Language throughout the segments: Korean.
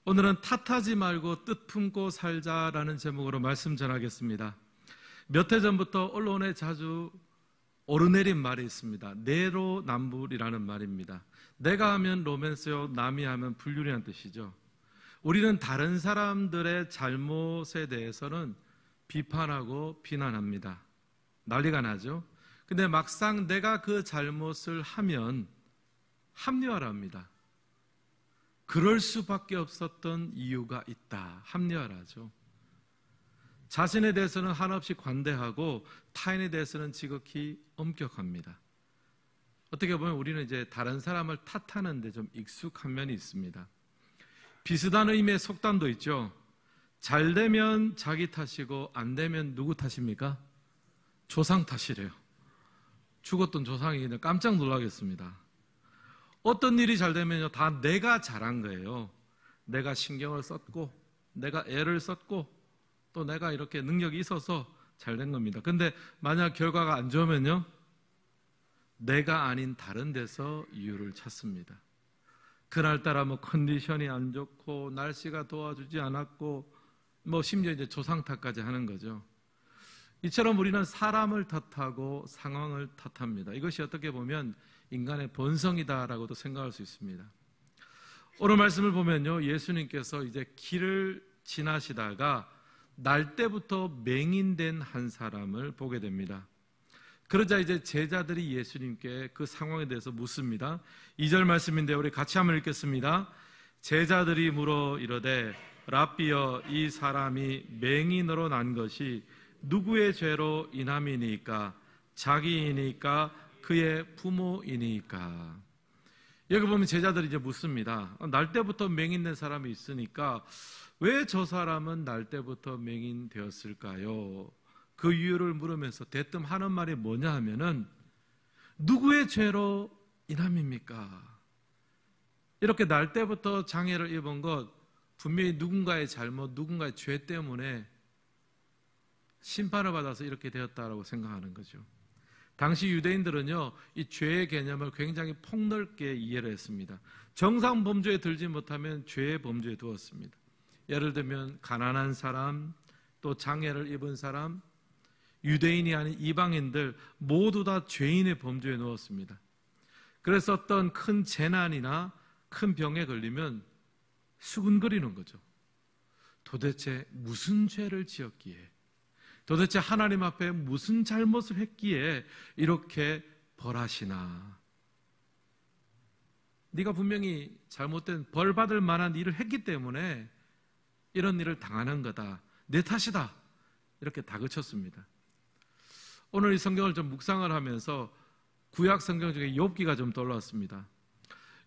오늘은 탓하지 말고 뜻 품고 살자라는 제목으로 말씀 전하겠습니다. 몇 해 전부터 언론에 자주 오르내린 말이 있습니다. 내로남불이라는 말입니다. 내가 하면 로맨스요, 남이 하면 불륜이라는 뜻이죠. 우리는 다른 사람들의 잘못에 대해서는 비판하고 비난합니다. 난리가 나죠. 근데 막상 내가 그 잘못을 하면 합리화합니다. 그럴 수밖에 없었던 이유가 있다. 합리화하죠. 자신에 대해서는 한없이 관대하고 타인에 대해서는 지극히 엄격합니다. 어떻게 보면 우리는 이제 다른 사람을 탓하는 데 좀 익숙한 면이 있습니다. 비슷한 의미의 속담도 있죠. 잘 되면 자기 탓이고 안 되면 누구 탓입니까? 조상 탓이래요. 죽었던 조상이 그냥 깜짝 놀라겠습니다. 어떤 일이 잘 되면요, 다 내가 잘한 거예요. 내가 신경을 썼고, 내가 애를 썼고, 또 내가 이렇게 능력이 있어서 잘 된 겁니다. 근데 만약 결과가 안 좋으면요, 내가 아닌 다른 데서 이유를 찾습니다. 그날따라 뭐 컨디션이 안 좋고, 날씨가 도와주지 않았고, 뭐 심지어 이제 조상 탓까지 하는 거죠. 이처럼 우리는 사람을 탓하고 상황을 탓합니다. 이것이 어떻게 보면 인간의 본성이다라고도 생각할 수 있습니다. 오늘 말씀을 보면요, 예수님께서 이제 길을 지나시다가 날 때부터 맹인된 한 사람을 보게 됩니다. 그러자 이제 제자들이 예수님께 그 상황에 대해서 묻습니다. 2절 말씀인데 우리 같이 한번 읽겠습니다. 제자들이 물어 이르되 랍비여, 이 사람이 맹인으로 난 것이 누구의 죄로 인함이니까? 자기이니까? 그의 부모이니까? 여기 보면 제자들이 이제 묻습니다. 날 때부터 맹인된 사람이 있으니까 왜 저 사람은 날 때부터 맹인 되었을까요? 그 이유를 물으면서 대뜸 하는 말이 뭐냐 하면은 누구의 죄로 인함입니까? 이렇게 날 때부터 장애를 입은 것 분명히 누군가의 잘못, 누군가의 죄 때문에 심판을 받아서 이렇게 되었다라고 생각하는 거죠. 당시 유대인들은요, 이 죄의 개념을 굉장히 폭넓게 이해를 했습니다. 정상 범죄에 들지 못하면 죄의 범죄에 두었습니다. 예를 들면 가난한 사람, 또 장애를 입은 사람, 유대인이 아닌 이방인들 모두 다 죄인의 범죄에 넣었습니다. 그래서 어떤 큰 재난이나 큰 병에 걸리면 수군거리는 거죠. 도대체 무슨 죄를 지었기에, 도대체 하나님 앞에 무슨 잘못을 했기에 이렇게 벌하시나? 네가 분명히 잘못된 벌받을 만한 일을 했기 때문에 이런 일을 당하는 거다. 내 탓이다. 이렇게 다그쳤습니다. 오늘 이 성경을 좀 묵상을 하면서 구약 성경 중에 욥기가 좀 떠올랐습니다.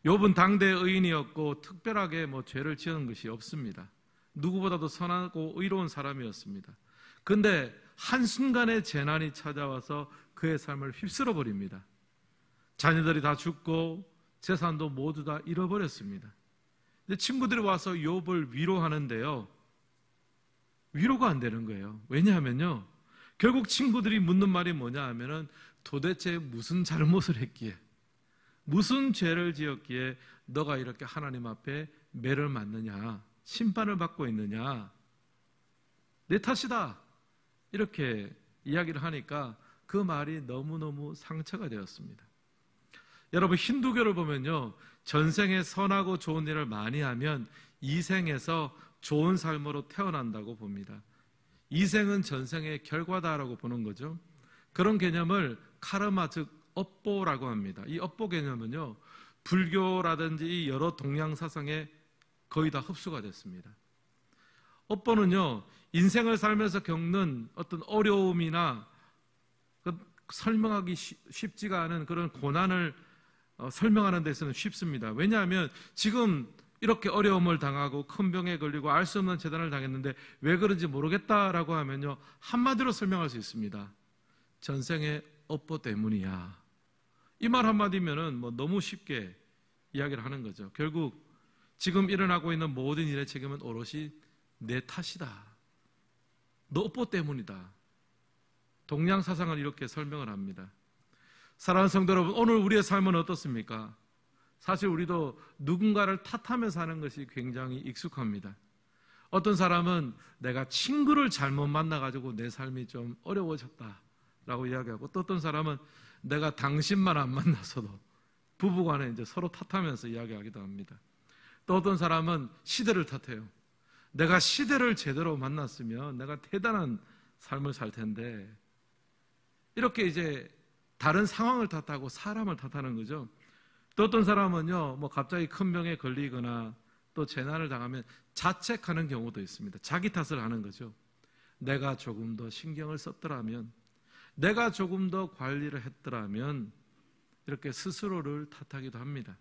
욥은 당대 의인이었고 특별하게 뭐 죄를 지은 것이 없습니다. 누구보다도 선하고 의로운 사람이었습니다. 그런데 한순간에 재난이 찾아와서 그의 삶을 휩쓸어 버립니다. 자녀들이 다 죽고 재산도 모두 다 잃어버렸습니다. 근데 친구들이 와서 욥을 위로하는데요, 위로가 안 되는 거예요. 왜냐하면요, 결국 친구들이 묻는 말이 뭐냐 하면은 도대체 무슨 잘못을 했기에, 무슨 죄를 지었기에 너가 이렇게 하나님 앞에 매를 맞느냐, 심판을 받고 있느냐, 내 탓이다, 이렇게 이야기를 하니까 그 말이 너무너무 상처가 되었습니다. 여러분, 힌두교를 보면요, 전생에 선하고 좋은 일을 많이 하면 이생에서 좋은 삶으로 태어난다고 봅니다. 이생은 전생의 결과다라고 보는 거죠. 그런 개념을 카르마, 즉 업보라고 합니다. 이 업보 개념은요, 불교라든지 여러 동양 사상에 거의 다 흡수가 됐습니다. 업보는요, 인생을 살면서 겪는 어떤 어려움이나 설명하기 쉽지가 않은 그런 고난을 설명하는 데서는 쉽습니다. 왜냐하면 지금 이렇게 어려움을 당하고 큰 병에 걸리고 알 수 없는 재난을 당했는데 왜 그런지 모르겠다라고 하면요, 한마디로 설명할 수 있습니다. 전생의 업보 때문이야. 이 말 한마디면은 뭐 너무 쉽게 이야기를 하는 거죠. 결국 지금 일어나고 있는 모든 일의 책임은 오롯이 내 탓이다. 너 업보 때문이다. 동양 사상은 이렇게 설명을 합니다. 사랑하는 성도 여러분, 오늘 우리의 삶은 어떻습니까? 사실 우리도 누군가를 탓하면서 하는 것이 굉장히 익숙합니다. 어떤 사람은 내가 친구를 잘못 만나가지고 내 삶이 좀 어려워졌다라고 이야기하고, 또 어떤 사람은 내가 당신만 안 만나서도 부부간에 이제 서로 탓하면서 이야기하기도 합니다. 또 어떤 사람은 시대를 탓해요. 내가 시대를 제대로 만났으면 내가 대단한 삶을 살 텐데, 이렇게 이제 다른 상황을 탓하고 사람을 탓하는 거죠. 또 어떤 사람은요, 뭐 갑자기 큰 병에 걸리거나 또 재난을 당하면 자책하는 경우도 있습니다. 자기 탓을 하는 거죠. 내가 조금 더 신경을 썼더라면, 내가 조금 더 관리를 했더라면, 이렇게 스스로를 탓하기도 합니다.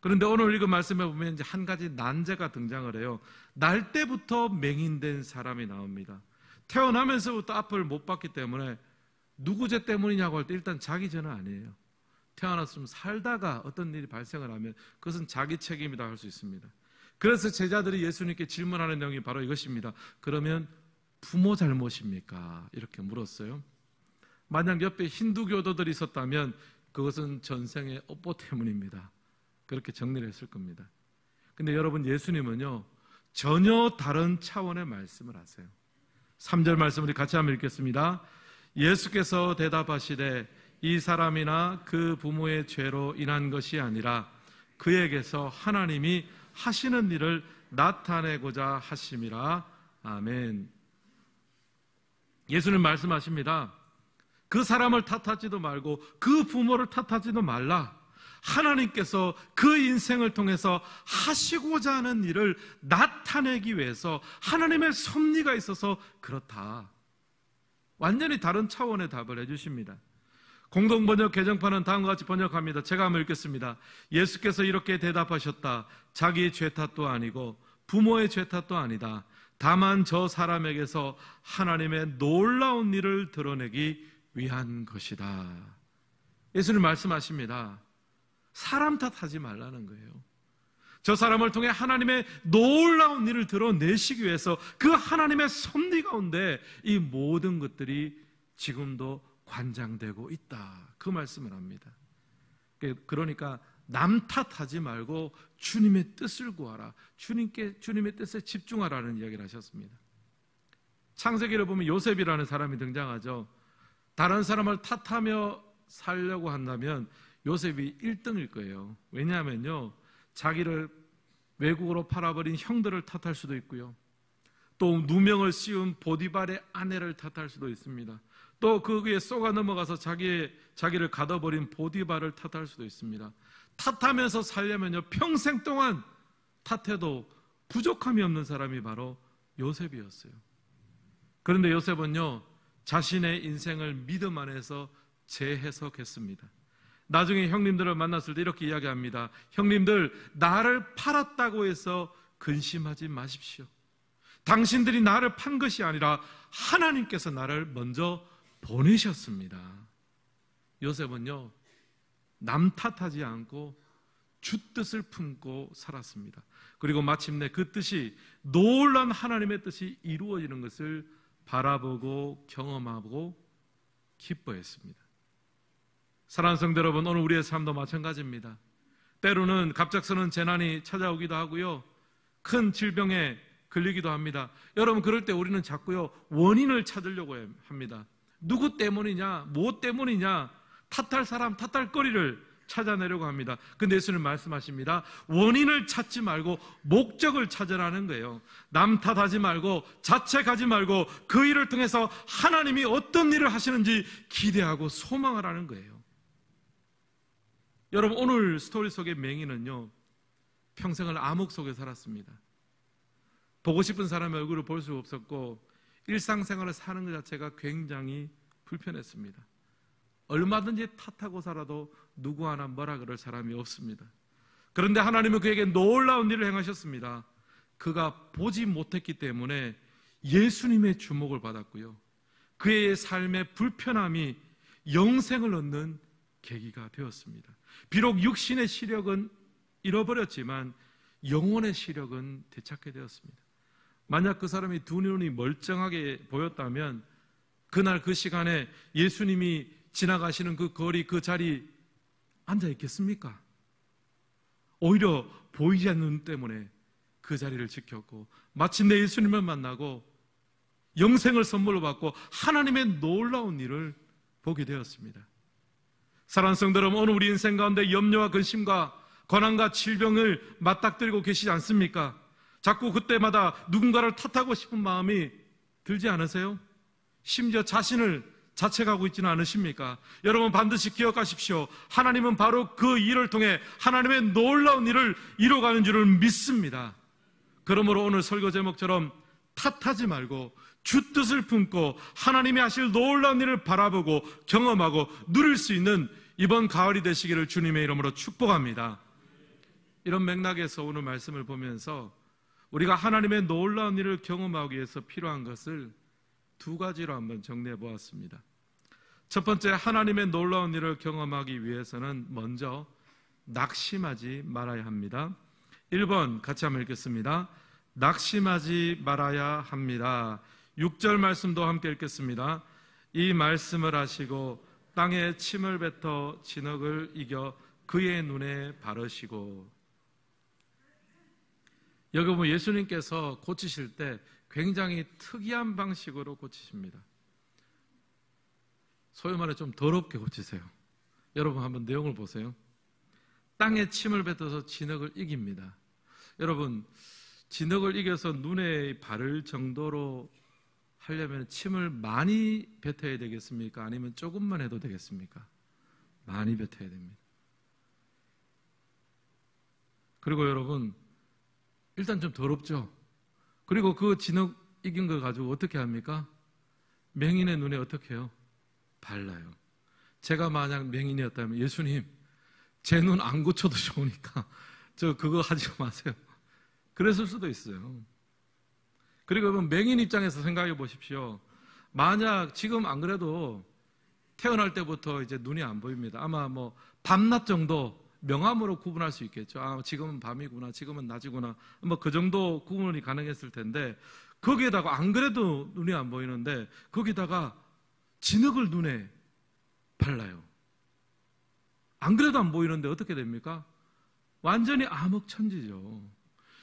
그런데 오늘 읽은 말씀에 보면 이제 한 가지 난제가 등장을 해요. 날 때부터 맹인된 사람이 나옵니다. 태어나면서부터 앞을 못 봤기 때문에 누구 죄 때문이냐고 할 때 일단 자기 죄는 아니에요. 태어났으면 살다가 어떤 일이 발생을 하면 그것은 자기 책임이다 할 수 있습니다. 그래서 제자들이 예수님께 질문하는 내용이 바로 이것입니다. 그러면 부모 잘못입니까? 이렇게 물었어요. 만약 옆에 힌두교도들이 있었다면 그것은 전생의 업보 때문입니다. 그렇게 정리를 했을 겁니다. 근데 여러분, 예수님은요 전혀 다른 차원의 말씀을 하세요. 3절 말씀 우리 같이 한번 읽겠습니다. 예수께서 대답하시되 이 사람이나 그 부모의 죄로 인한 것이 아니라 그에게서 하나님이 하시는 일을 나타내고자 하심이라. 아멘. 예수님 말씀하십니다. 그 사람을 탓하지도 말고 그 부모를 탓하지도 말라. 하나님께서 그 인생을 통해서 하시고자 하는 일을 나타내기 위해서 하나님의 섭리가 있어서 그렇다. 완전히 다른 차원의 답을 해주십니다. 공동번역 개정판은 다음과 같이 번역합니다. 제가 한번 읽겠습니다. 예수께서 이렇게 대답하셨다. 자기의 죄 탓도 아니고 부모의 죄 탓도 아니다. 다만 저 사람에게서 하나님의 놀라운 일을 드러내기 위한 것이다. 예수님 말씀하십니다. 사람 탓하지 말라는 거예요. 저 사람을 통해 하나님의 놀라운 일을 드러내시기 위해서 그 하나님의 섭리 가운데 이 모든 것들이 지금도 관장되고 있다. 그 말씀을 합니다. 그러니까 남 탓하지 말고 주님의 뜻을 구하라. 주님의 뜻에 집중하라는 이야기를 하셨습니다. 창세기를 보면 요셉이라는 사람이 등장하죠. 다른 사람을 탓하며 살려고 한다면 요셉이 1등일 거예요. 왜냐하면요, 자기를 외국으로 팔아버린 형들을 탓할 수도 있고요, 또 누명을 씌운 보디발의 아내를 탓할 수도 있습니다. 또 그 위에 쏘가 넘어가서 자기를 가둬버린 보디발을 탓할 수도 있습니다. 탓하면서 살려면요, 평생 동안 탓해도 부족함이 없는 사람이 바로 요셉이었어요. 그런데 요셉은요, 자신의 인생을 믿음 안에서 재해석했습니다. 나중에 형님들을 만났을 때 이렇게 이야기합니다. 형님들, 나를 팔았다고 해서 근심하지 마십시오. 당신들이 나를 판 것이 아니라 하나님께서 나를 먼저 보내셨습니다. 요셉은요, 남 탓하지 않고 주 뜻을 품고 살았습니다. 그리고 마침내 그 뜻이, 놀라운 하나님의 뜻이 이루어지는 것을 바라보고 경험하고 기뻐했습니다. 사랑하는 성도 여러분, 오늘 우리의 삶도 마찬가지입니다. 때로는 갑작스러운 재난이 찾아오기도 하고요, 큰 질병에 걸리기도 합니다. 여러분, 그럴 때 우리는 자꾸요 원인을 찾으려고 합니다. 누구 때문이냐, 무엇 때문이냐, 탓할 사람, 탓할 거리를 찾아내려고 합니다. 근데 예수님 말씀하십니다. 원인을 찾지 말고 목적을 찾으라는 거예요. 남 탓하지 말고 자책하지 말고 그 일을 통해서 하나님이 어떤 일을 하시는지 기대하고 소망하라는 거예요. 여러분, 오늘 스토리 속의 맹인은요, 평생을 암흑 속에 살았습니다. 보고 싶은 사람의 얼굴을 볼 수 없었고 일상생활을 사는 것 자체가 굉장히 불편했습니다. 얼마든지 탓하고 살아도 누구 하나 뭐라 그럴 사람이 없습니다. 그런데 하나님은 그에게 놀라운 일을 행하셨습니다. 그가 보지 못했기 때문에 예수님의 주목을 받았고요, 그의 삶의 불편함이 영생을 얻는 계기가 되었습니다. 비록 육신의 시력은 잃어버렸지만 영혼의 시력은 되찾게 되었습니다. 만약 그 사람이 두 눈이 멀쩡하게 보였다면 그날 그 시간에 예수님이 지나가시는 그 거리, 그 자리 앉아 있겠습니까? 오히려 보이지 않는 눈 때문에 그 자리를 지켰고, 마침내 예수님을 만나고 영생을 선물로 받고 하나님의 놀라운 일을 보게 되었습니다. 사랑하는 성도 여러분, 오늘 우리 인생 가운데 염려와 근심과 고난과 질병을 맞닥뜨리고 계시지 않습니까? 자꾸 그때마다 누군가를 탓하고 싶은 마음이 들지 않으세요? 심지어 자신을 자책하고 있지는 않으십니까? 여러분, 반드시 기억하십시오. 하나님은 바로 그 일을 통해 하나님의 놀라운 일을 이루어가는 줄을 믿습니다. 그러므로 오늘 설교 제목처럼 탓하지 말고 주 뜻을 품고 하나님이 하실 놀라운 일을 바라보고 경험하고 누릴 수 있는 이번 가을이 되시기를 주님의 이름으로 축복합니다. 이런 맥락에서 오늘 말씀을 보면서 우리가 하나님의 놀라운 일을 경험하기 위해서 필요한 것을 두 가지로 한번 정리해 보았습니다. 첫 번째, 하나님의 놀라운 일을 경험하기 위해서는 먼저 낙심하지 말아야 합니다. 1번 같이 한번 읽겠습니다. 낙심하지 말아야 합니다. 6절 말씀도 함께 읽겠습니다. 이 말씀을 하시고 땅에 침을 뱉어 진흙을 이겨 그의 눈에 바르시고. 여기 보면 예수님께서 고치실 때 굉장히 특이한 방식으로 고치십니다. 소위 말해 좀 더럽게 고치세요. 여러분 한번 내용을 보세요. 땅에 침을 뱉어서 진흙을 이깁니다. 여러분, 진흙을 이겨서 눈에 바를 정도로 하려면 침을 많이 뱉어야 되겠습니까? 아니면 조금만 해도 되겠습니까? 많이 뱉어야 됩니다. 그리고 여러분, 일단 좀 더럽죠? 그리고 그 진흙 이긴 걸 가지고 어떻게 합니까? 맹인의 눈에 어떻게 해요? 발라요. 제가 만약 맹인이었다면, 예수님, 제 눈 안 고쳐도 좋으니까 저 그거 하지 마세요. 그랬을 수도 있어요. 그리고 여러분, 맹인 입장에서 생각해 보십시오. 만약 지금 안 그래도 태어날 때부터 이제 눈이 안 보입니다. 아마 뭐 밤낮 정도 명암으로 구분할 수 있겠죠. 아, 지금은 밤이구나, 지금은 낮이구나, 뭐 그 정도 구분이 가능했을 텐데, 거기에다가 안 그래도 눈이 안 보이는데 거기다가 진흙을 눈에 발라요. 안 그래도 안 보이는데 어떻게 됩니까? 완전히 암흑천지죠.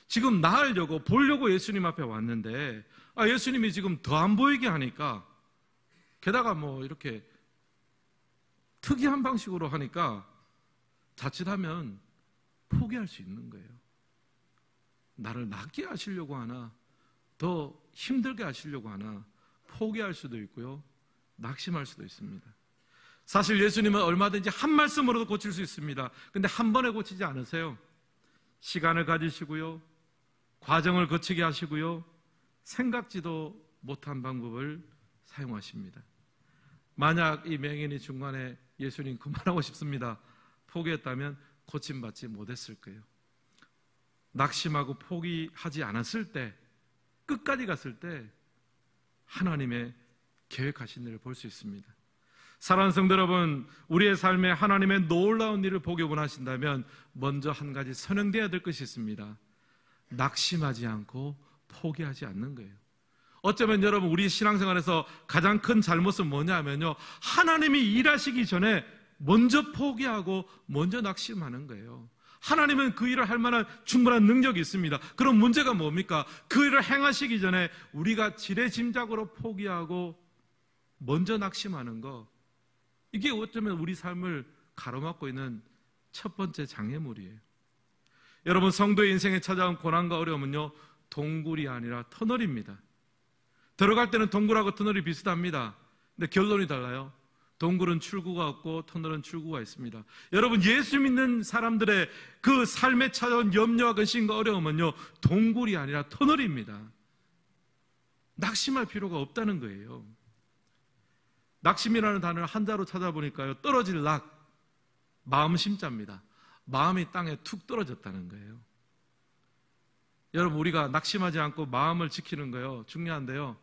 지금 나으려고 보려고 예수님 앞에 왔는데 예수님이 지금 더 안 보이게 하니까, 게다가 뭐 이렇게 특이한 방식으로 하니까 자칫하면 포기할 수 있는 거예요. 나를 낫게 하시려고 하나, 더 힘들게 하시려고 하나, 포기할 수도 있고요, 낙심할 수도 있습니다. 사실 예수님은 얼마든지 한 말씀으로도 고칠 수 있습니다. 근데 한 번에 고치지 않으세요. 시간을 가지시고요, 과정을 거치게 하시고요, 생각지도 못한 방법을 사용하십니다. 만약 이 맹인이 중간에 예수님 그만하고 싶습니다, 포기했다면 고침받지 못했을 거예요. 낙심하고 포기하지 않았을 때, 끝까지 갔을 때 하나님의 계획하신 일을 볼 수 있습니다. 사랑하는 성도 여러분, 우리의 삶에 하나님의 놀라운 일을 보기 원하신다면 먼저 한 가지 선행되어야 될 것이 있습니다. 낙심하지 않고 포기하지 않는 거예요. 어쩌면 여러분, 우리 신앙생활에서 가장 큰 잘못은 뭐냐면요, 하나님이 일하시기 전에 먼저 포기하고 먼저 낙심하는 거예요. 하나님은 그 일을 할 만한 충분한 능력이 있습니다. 그럼 문제가 뭡니까? 그 일을 행하시기 전에 우리가 지레짐작으로 포기하고 먼저 낙심하는 거, 이게 어쩌면 우리 삶을 가로막고 있는 첫 번째 장애물이에요. 여러분, 성도의 인생에 찾아온 고난과 어려움은요, 동굴이 아니라 터널입니다. 들어갈 때는 동굴하고 터널이 비슷합니다. 근데 결론이 달라요. 동굴은 출구가 없고 터널은 출구가 있습니다. 여러분, 예수 믿는 사람들의 그 삶에 찾아온 염려와 근심과 어려움은요, 동굴이 아니라 터널입니다. 낙심할 필요가 없다는 거예요. 낙심이라는 단어를 한자로 찾아보니까요, 떨어질 낙, 마음 심자입니다. 마음이 땅에 툭 떨어졌다는 거예요. 여러분, 우리가 낙심하지 않고 마음을 지키는 거요, 중요한데요,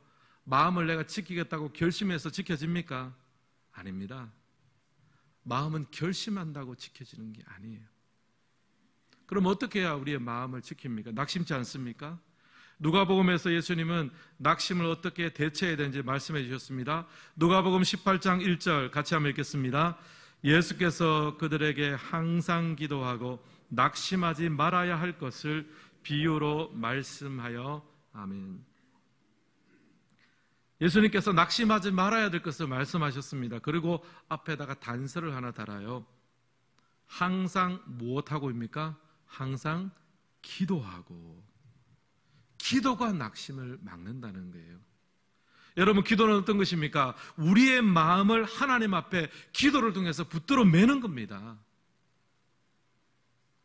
마음을 내가 지키겠다고 결심해서 지켜집니까? 아닙니다. 마음은 결심한다고 지켜지는 게 아니에요. 그럼 어떻게 해야 우리의 마음을 지킵니까? 낙심치 않습니까? 누가복음에서 예수님은 낙심을 어떻게 대처해야 되는지 말씀해 주셨습니다. 누가복음 18장 1절 같이 한번 읽겠습니다. 예수께서 그들에게 항상 기도하고 낙심하지 말아야 할 것을 비유로 말씀하여 아멘. 예수님께서 낙심하지 말아야 될 것을 말씀하셨습니다. 그리고 앞에다가 단서를 하나 달아요. 항상 무엇하고입니까? 항상 기도하고. 기도가 낙심을 막는다는 거예요. 여러분, 기도는 어떤 것입니까? 우리의 마음을 하나님 앞에 기도를 통해서 붙들어 매는 겁니다.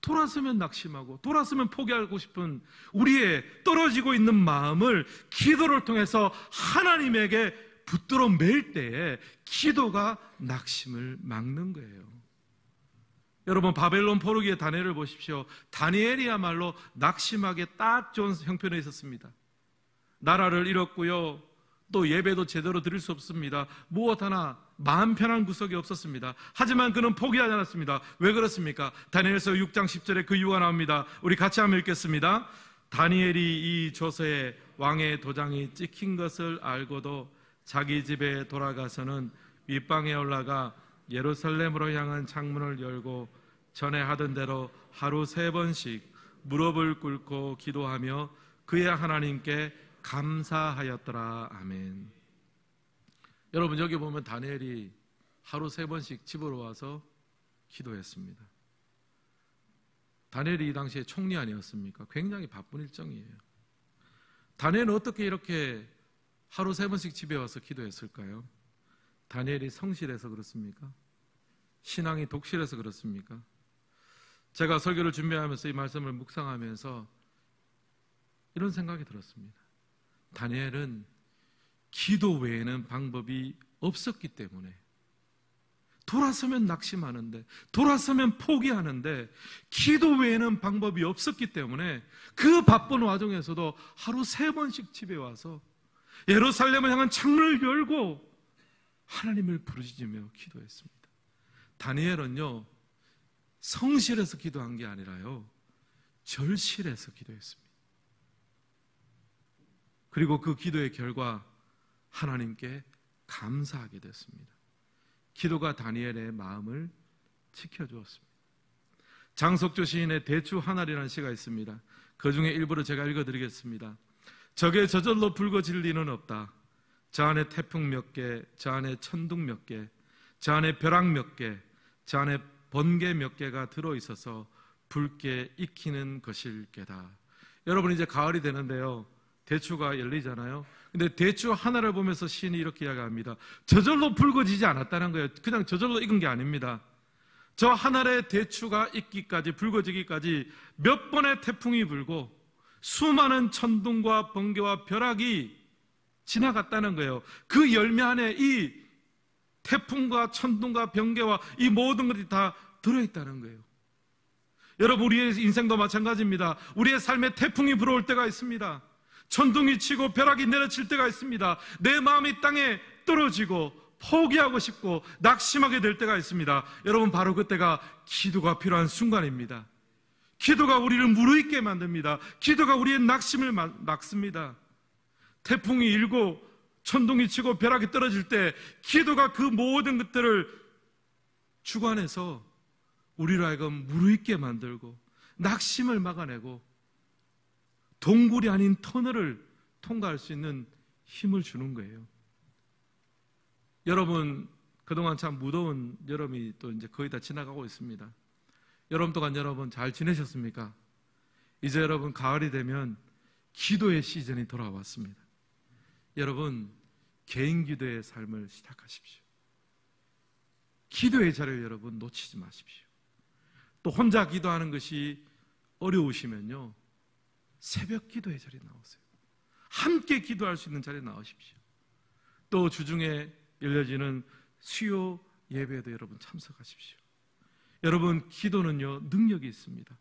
돌아서면 낙심하고 돌아서면 포기하고 싶은 우리의 떨어지고 있는 마음을 기도를 통해서 하나님에게 붙들어 맬 때에 기도가 낙심을 막는 거예요. 여러분, 바벨론 포로기의 다니엘을 보십시오. 다니엘이야말로 낙심하기에 딱 좋은 형편에 있었습니다. 나라를 잃었고요, 또 예배도 제대로 드릴 수 없습니다. 무엇 하나 마음 편한 구석이 없었습니다. 하지만 그는 포기하지 않았습니다. 왜 그렇습니까? 다니엘서 6장 10절에 그 이유가 나옵니다. 우리 같이 한번 읽겠습니다. 다니엘이 이 조서에 왕의 도장이 찍힌 것을 알고도 자기 집에 돌아가서는 윗방에 올라가 예루살렘으로 향한 창문을 열고 전에 하던 대로 하루 3번씩 무릎을 꿇고 기도하며 그의 하나님께 감사하였더라. 아멘. 여러분, 여기 보면 다니엘이 하루 3번씩 집으로 와서 기도했습니다. 다니엘이 이 당시에 총리 아니었습니까? 굉장히 바쁜 일정이에요. 다니엘은 어떻게 이렇게 하루 3번씩 집에 와서 기도했을까요? 다니엘이 성실해서 그렇습니까? 신앙이 독실해서 그렇습니까? 제가 설교를 준비하면서 이 말씀을 묵상하면서 이런 생각이 들었습니다. 다니엘은 기도 외에는 방법이 없었기 때문에, 돌아서면 낙심하는데, 돌아서면 포기하는데 기도 외에는 방법이 없었기 때문에 그 바쁜 와중에서도 하루 3번씩 집에 와서 예루살렘을 향한 창문을 열고 하나님을 부르짖으며 기도했습니다. 다니엘은요, 성실해서 기도한 게 아니라요, 절실해서 기도했습니다. 그리고 그 기도의 결과 하나님께 감사하게 됐습니다. 기도가 다니엘의 마음을 지켜주었습니다. 장석조 시인의 대추 하늘이라는 시가 있습니다. 그 중에 일부를 제가 읽어드리겠습니다. 적에 저절로 붉어질 리는 없다. 저 안에 태풍 몇 개, 저 안에 천둥 몇 개, 저 안에 벼락 몇 개, 저 안에 번개 몇 개가 들어있어서 붉게 익히는 것일 게다. 여러분, 이제 가을이 되는데요, 대추가 열리잖아요. 근데 대추 하나를 보면서 시인이 이렇게 이야기합니다. 저절로 붉어지지 않았다는 거예요. 그냥 저절로 익은 게 아닙니다. 저 하늘의 대추가 익기까지, 붉어지기까지 몇 번의 태풍이 불고 수많은 천둥과 번개와 벼락이 지나갔다는 거예요. 그 열매 안에 이 태풍과 천둥과 번개와 이 모든 것이 다 들어있다는 거예요. 여러분, 우리의 인생도 마찬가지입니다. 우리의 삶에 태풍이 불어올 때가 있습니다. 천둥이 치고 벼락이 내려칠 때가 있습니다. 내 마음이 땅에 떨어지고 포기하고 싶고 낙심하게 될 때가 있습니다. 여러분, 바로 그때가 기도가 필요한 순간입니다. 기도가 우리를 무르익게 만듭니다. 기도가 우리의 낙심을 막습니다. 태풍이 일고 천둥이 치고 벼락이 떨어질 때 기도가 그 모든 것들을 주관해서 우리로 하여금 무르익게 만들고 낙심을 막아내고 동굴이 아닌 터널을 통과할 수 있는 힘을 주는 거예요. 여러분, 그동안 참 무더운 여름이 또 이제 거의 다 지나가고 있습니다. 여름 동안 여러분 잘 지내셨습니까? 이제 여러분 가을이 되면 기도의 시즌이 돌아왔습니다. 여러분, 개인 기도의 삶을 시작하십시오. 기도의 자리를 여러분 놓치지 마십시오. 또 혼자 기도하는 것이 어려우시면요, 새벽 기도의 자리에 나오세요. 함께 기도할 수 있는 자리에 나오십시오. 또 주중에 열려지는 수요 예배에도 여러분 참석하십시오. 여러분, 기도는요, 능력이 있습니다.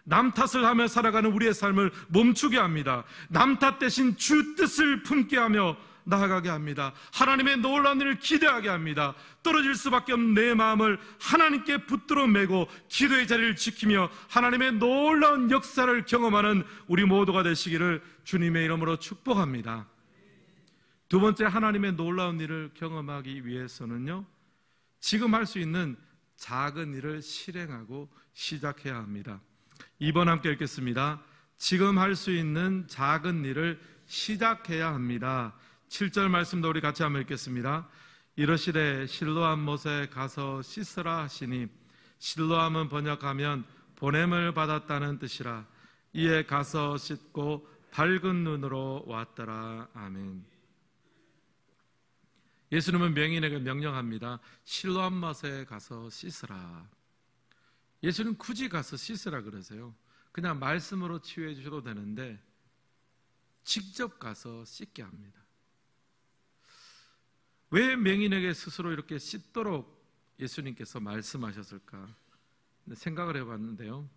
남 탓을 하며 살아가는 우리의 삶을 멈추게 합니다. 남 탓 대신 주 뜻을 품게 하며 나아가게 합니다. 하나님의 놀라운 일을 기대하게 합니다. 떨어질 수밖에 없는 내 마음을 하나님께 붙들어 매고 기도의 자리를 지키며 하나님의 놀라운 역사를 경험하는 우리 모두가 되시기를 주님의 이름으로 축복합니다. 두 번째, 하나님의 놀라운 일을 경험하기 위해서는요, 지금 할 수 있는 작은 일을 실행하고 시작해야 합니다. 2번 함께 읽겠습니다. 지금 할 수 있는 작은 일을 시작해야 합니다. 7절 말씀도 우리 같이 한번 읽겠습니다. 이르시되 실로암 못에 가서 씻으라 하시니, 실로암은 번역하면 보냄을 받았다는 뜻이라. 이에 가서 씻고 밝은 눈으로 왔더라. 아멘. 예수님은 명인에게 명령합니다. 실로암 못에 가서 씻으라. 예수님 굳이 가서 씻으라 그러세요. 그냥 말씀으로 치유해 주셔도 되는데 직접 가서 씻게 합니다. 왜 명인에게 스스로 이렇게 씻도록 예수님께서 말씀하셨을까 생각을 해봤는데요.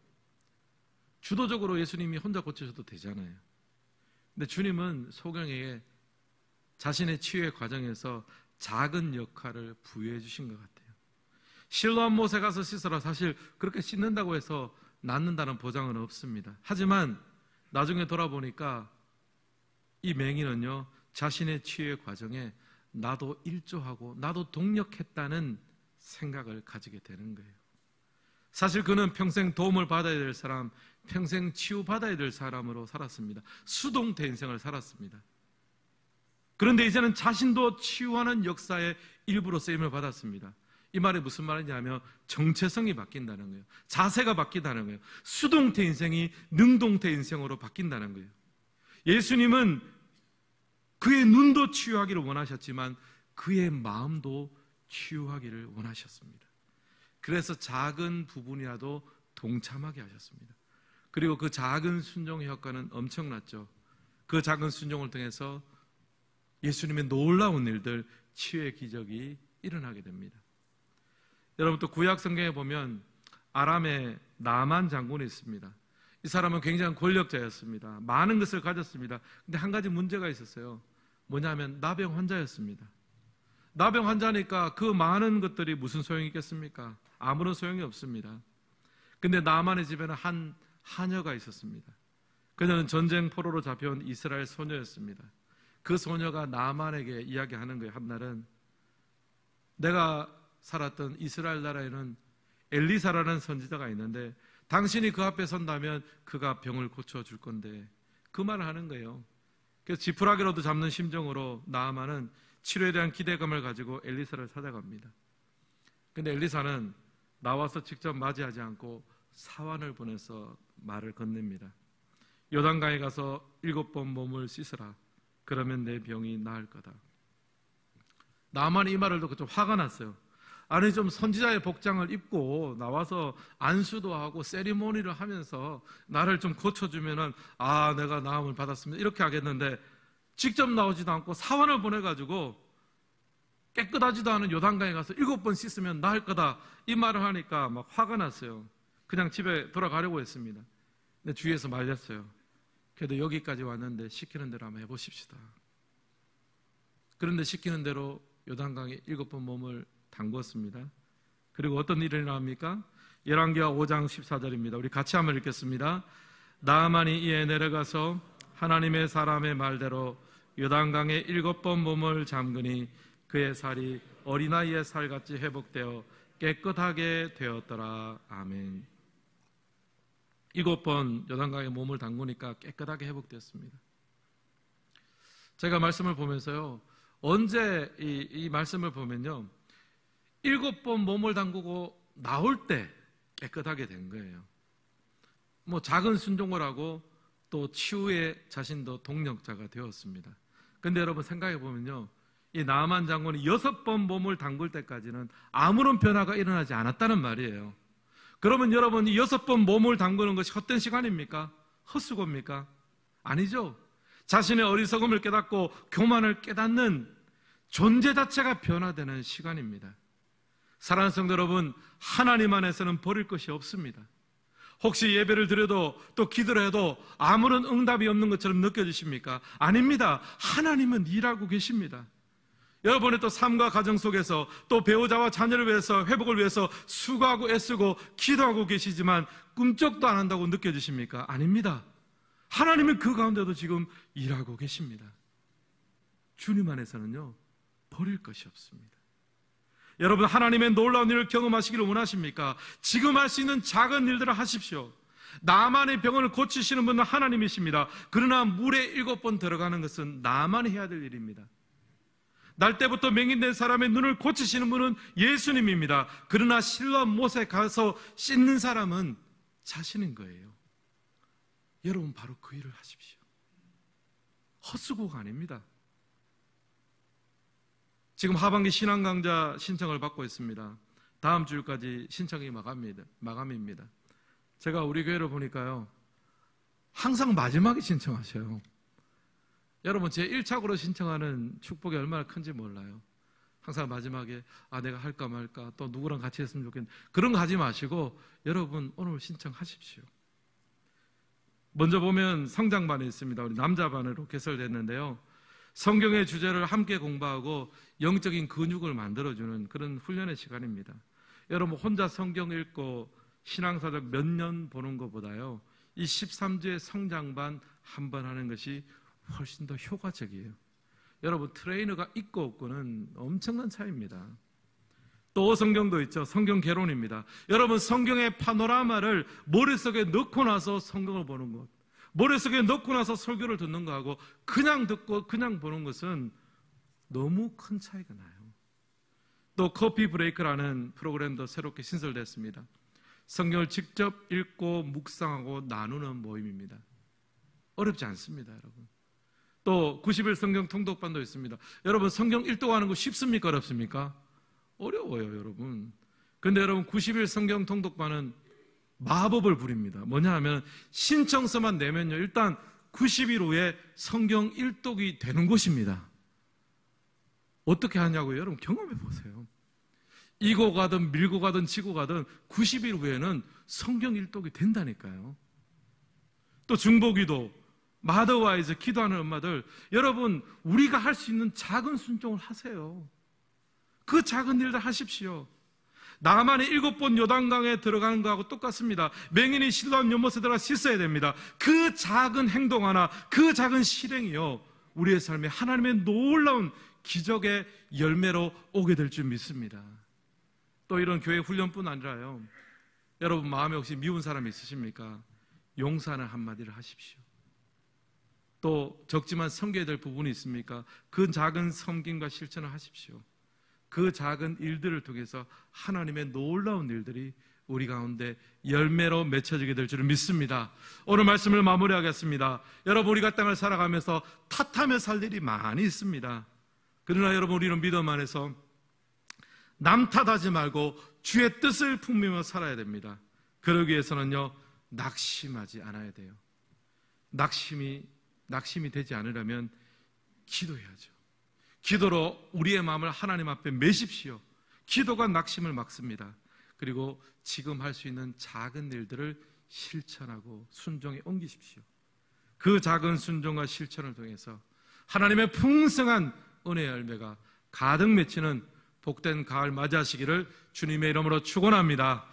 주도적으로 예수님이 혼자 고치셔도 되잖아요. 근데 주님은 소경에게 자신의 치유의 과정에서 작은 역할을 부여해 주신 것 같아요. 실로암 못에 가서 씻어라. 사실 그렇게 씻는다고 해서 낫는다는 보장은 없습니다. 하지만 나중에 돌아보니까 이 맹인은요, 자신의 치유의 과정에 나도 일조하고 나도 동력했다는 생각을 가지게 되는 거예요. 사실 그는 평생 도움을 받아야 될 사람, 평생 치유받아야 될 사람으로 살았습니다. 수동태 인생을 살았습니다. 그런데 이제는 자신도 치유하는 역사의 일부로 쓰임을 받았습니다. 이 말이 무슨 말이냐면 정체성이 바뀐다는 거예요. 자세가 바뀐다는 거예요. 수동태 인생이 능동태 인생으로 바뀐다는 거예요. 예수님은 그의 눈도 치유하기를 원하셨지만 그의 마음도 치유하기를 원하셨습니다. 그래서 작은 부분이라도 동참하게 하셨습니다. 그리고 그 작은 순종의 효과는 엄청났죠. 그 작은 순종을 통해서 예수님의 놀라운 일들, 치유의 기적이 일어나게 됩니다. 여러분, 또 구약 성경에 보면 아람의 나만 장군이 있습니다. 이 사람은 굉장히 권력자였습니다. 많은 것을 가졌습니다. 근데 한 가지 문제가 있었어요. 뭐냐면 나병 환자였습니다. 나병 환자니까 그 많은 것들이 무슨 소용이 있겠습니까? 아무런 소용이 없습니다. 근데 나만의 집에는 한 하녀가 있었습니다. 그녀는 전쟁 포로로 잡혀온 이스라엘 소녀였습니다. 그 소녀가 나만에게 이야기하는 거예요. 한날은 내가 살았던 이스라엘 나라에는 엘리사라는 선지자가 있는데 당신이 그 앞에 선다면 그가 병을 고쳐줄 건데, 그 말을 하는 거예요. 그래서 지푸라기로도 잡는 심정으로 나아만은 치료에 대한 기대감을 가지고 엘리사를 찾아갑니다. 근데 엘리사는 나와서 직접 맞이하지 않고 사환을 보내서 말을 건넵니다. 요단강에 가서 7번 몸을 씻으라. 그러면 내 병이 나을 거다. 나만이 이 말을 듣고 좀 화가 났어요. 아니, 좀 선지자의 복장을 입고 나와서 안수도 하고 세리머니를 하면서 나를 좀 고쳐주면은 내가 나음을 받았습니다 이렇게 하겠는데, 직접 나오지도 않고 사환을 보내가지고 깨끗하지도 않은 요단강에 가서 7번 씻으면 나을 거다 이 말을 하니까 막 화가 났어요. 그냥 집에 돌아가려고 했습니다. 근데 주위에서 말렸어요. 그래도 여기까지 왔는데 시키는 대로 한번 해보십시다. 그런데 시키는 대로 요단강에 7번 몸을 담궜습니다. 그리고 어떤 일이 일어납니까? 열왕기하 5장 14절입니다. 우리 같이 한번 읽겠습니다. 나아만이 이에 내려가서 하나님의 사람의 말대로 요단강에 7번 몸을 잠그니 그의 살이 어린아이의 살같이 회복되어 깨끗하게 되었더라. 아멘. 7번 요단강에 몸을 담그니까 깨끗하게 회복되었습니다. 제가 말씀을 보면서요, 언제 이 말씀을 보면요, 7번 몸을 담그고 나올 때 깨끗하게 된 거예요. 뭐 작은 순종을 하고 또 치유의 자신도 동력자가 되었습니다. 근데 여러분 생각해 보면요, 이 나아만 장군이 6번 몸을 담글 때까지는 아무런 변화가 일어나지 않았다는 말이에요. 그러면 여러분, 이 6번 몸을 담그는 것이 헛된 시간입니까? 헛수고입니까? 아니죠. 자신의 어리석음을 깨닫고 교만을 깨닫는 존재 자체가 변화되는 시간입니다. 사랑하는 성도 여러분, 하나님 안에서는 버릴 것이 없습니다. 혹시 예배를 드려도 또 기도를 해도 아무런 응답이 없는 것처럼 느껴지십니까? 아닙니다. 하나님은 일하고 계십니다. 여러분의 또 삶과 가정 속에서 또 배우자와 자녀를 위해서, 회복을 위해서 수고하고 애쓰고 기도하고 계시지만 꿈쩍도 안 한다고 느껴지십니까? 아닙니다. 하나님은 그 가운데도 지금 일하고 계십니다. 주님 안에서는요, 버릴 것이 없습니다. 여러분, 하나님의 놀라운 일을 경험하시기를 원하십니까? 지금 할 수 있는 작은 일들을 하십시오. 나만의 병을 고치시는 분은 하나님이십니다. 그러나 물에 7번 들어가는 것은 나만이 해야 될 일입니다. 날 때부터 맹인된 사람의 눈을 고치시는 분은 예수님입니다. 그러나 실로암 못에 가서 씻는 사람은 자신인 거예요. 여러분, 바로 그 일을 하십시오. 헛수고가 아닙니다. 지금 하반기 신앙 강좌 신청을 받고 있습니다. 다음 주까지 신청이 마감입니다. 제가 우리 교회를 보니까요, 항상 마지막에 신청하셔요. 여러분, 제 1착으로 신청하는 축복이 얼마나 큰지 몰라요. 항상 마지막에 내가 할까 말까, 또 누구랑 같이 했으면 좋겠는데, 그런 거 하지 마시고 여러분 오늘 신청하십시오. 먼저 보면 성장반이 있습니다. 우리 남자반으로 개설됐는데요, 성경의 주제를 함께 공부하고 영적인 근육을 만들어주는 그런 훈련의 시간입니다. 여러분, 혼자 성경 읽고 신앙사적 몇 년 보는 것보다요, 이 13주의 성장반 한 번 하는 것이 훨씬 더 효과적이에요. 여러분, 트레이너가 있고 없고는 엄청난 차이입니다. 또 성경도 있죠. 성경 개론입니다. 여러분, 성경의 파노라마를 머릿속에 넣고 나서 성경을 보는 것, 머릿속에 넣고 나서 설교를 듣는 거하고 그냥 듣고 그냥 보는 것은 너무 큰 차이가 나요. 또 커피 브레이크라는 프로그램도 새롭게 신설됐습니다. 성경을 직접 읽고 묵상하고 나누는 모임입니다. 어렵지 않습니다, 여러분. 또 90일 성경 통독반도 있습니다. 여러분, 성경 일독하는 거 쉽습니까? 어렵습니까? 어려워요, 여러분. 그런데 여러분, 90일 성경 통독반은 마법을 부립니다. 뭐냐 하면 신청서만 내면요, 일단 90일 후에 성경 일독이 되는 것입니다. 어떻게 하냐고요? 여러분, 경험해 보세요. 이고 가든 밀고 가든 지고 가든 90일 후에는 성경 일독이 된다니까요. 또 중보기도, 마더와이즈 기도하는 엄마들, 여러분, 우리가 할 수 있는 작은 순종을 하세요. 그 작은 일들 하십시오. 나만의 7번 요단강에 들어가는 거하고 똑같습니다. 맹인이 실로암 연못에 들어가 씻어야 됩니다. 그 작은 행동 하나, 그 작은 실행이요, 우리의 삶에 하나님의 놀라운 기적의 열매로 오게 될 줄 믿습니다. 또 이런 교회 훈련뿐 아니라요, 여러분 마음에 혹시 미운 사람이 있으십니까? 용서하는 한마디를 하십시오. 또 적지만 섬겨야 될 부분이 있습니까? 그 작은 섬김과 실천을 하십시오. 그 작은 일들을 통해서 하나님의 놀라운 일들이 우리 가운데 열매로 맺혀지게 될 줄을 믿습니다. 오늘 말씀을 마무리하겠습니다. 여러분, 우리가 땅을 살아가면서 탓하며 살 일이 많이 있습니다. 그러나 여러분, 우리는 믿음 안에서 남 탓하지 말고 주의 뜻을 품으며 살아야 됩니다. 그러기 위해서는요, 낙심하지 않아야 돼요. 낙심이 되지 않으려면 기도해야죠. 기도로 우리의 마음을 하나님 앞에 매십시오. 기도가 낙심을 막습니다. 그리고 지금 할 수 있는 작은 일들을 실천하고 순종에 옮기십시오. 그 작은 순종과 실천을 통해서 하나님의 풍성한 은혜의 열매가 가득 맺히는 복된 가을 맞이하시기를 주님의 이름으로 축원합니다.